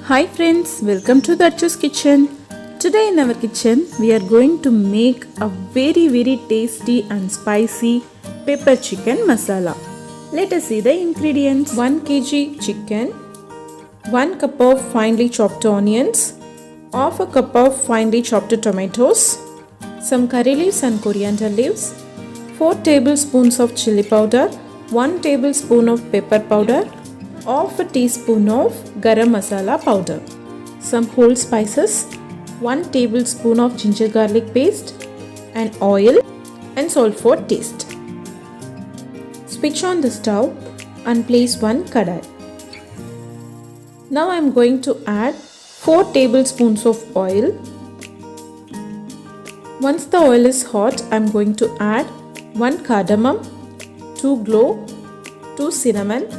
Hi friends, welcome to Dhatchu's kitchen. Today in our kitchen we are going to make a very tasty and spicy pepper chicken masala. Let us see the ingredients. 1 kg chicken, 1 cup of finely chopped onions, half a cup of finely chopped tomatoes, some curry leaves and coriander leaves, 4 tablespoons of chilli powder, 1 tablespoon of pepper powder, half a teaspoon of garam masala powder, some whole spices, 1 tablespoon of ginger garlic paste, and oil and salt for taste. Switch on the stove and place one kadai. Now I am going to add 4 tablespoons of oil. Once the oil is hot, I am going to add 1 cardamom, 2 clove, 2 cinnamon,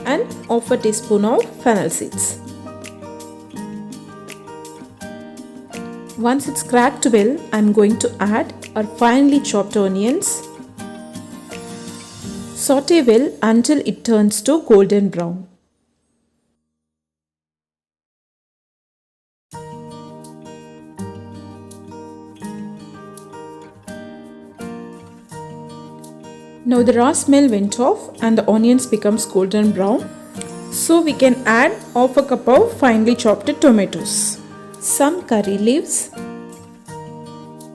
and half a teaspoon of fennel seeds. Once it's cracked well, I am going to add our finely chopped onions. Saute well until it turns to golden brown. Now the raw smell went off and the onions becomes golden brown. So we can add half a cup of finely chopped tomatoes, some curry leaves,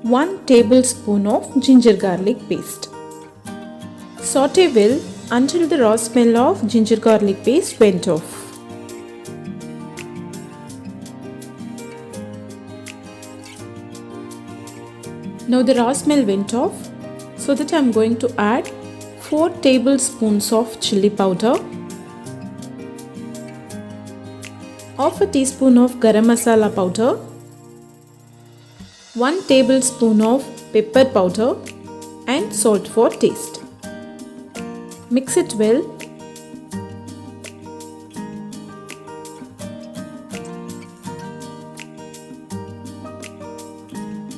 1 tablespoon of ginger garlic paste. Saute well until the raw smell of ginger garlic paste went off. Now the raw smell went off, so that I am going to add 4 tablespoons of chilli powder, half a teaspoon of garam masala powder, 1 tablespoon of pepper powder, and salt for taste. Mix it well.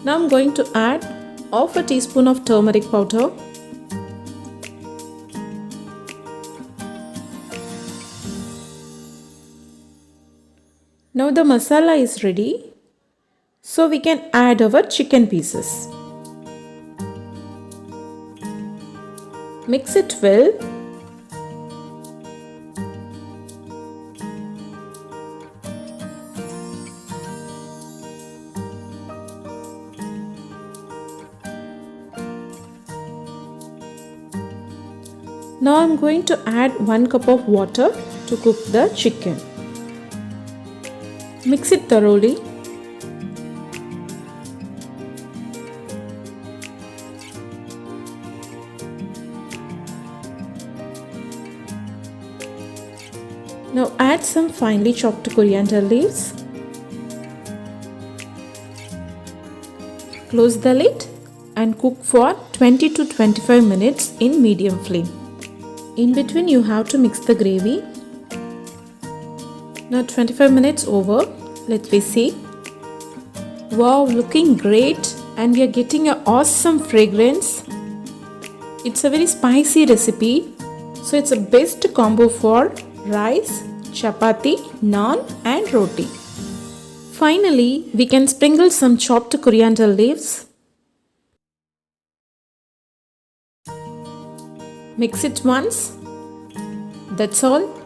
Now I am going to add half a teaspoon of turmeric powder, now the masala is ready, so we can add our chicken pieces. Mix it well. Now I am going to add 1 cup of water to cook the chicken. Mix it thoroughly. Now add some finely chopped coriander leaves. Close the lid and cook for 20 to 25 minutes in medium flame. In between you have to mix the gravy. Now 25 minutes over, let me see. Wow, looking great, and we are getting an awesome fragrance. It's a very spicy recipe, so it's a best combo for rice, chapati, naan and roti. Finally, we can sprinkle some chopped coriander leaves. Mix it once. That's all.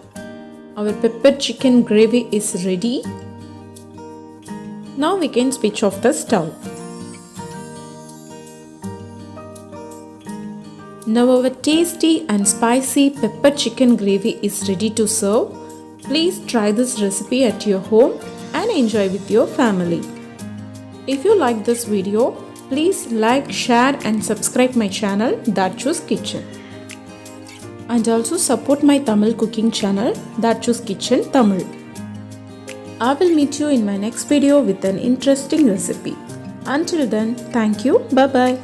Our pepper chicken gravy is ready. Now we can switch off the stove. Now our tasty and spicy pepper chicken gravy is ready to serve. Please try this recipe at your home and enjoy with your family. If you like this video, please like, share and subscribe my channel Dhatchu's Kitchen. And also support my Tamil cooking channel Dhatchu's Kitchen Tamil. I will meet you in my next video with an interesting recipe. Until then, thank you. Bye bye.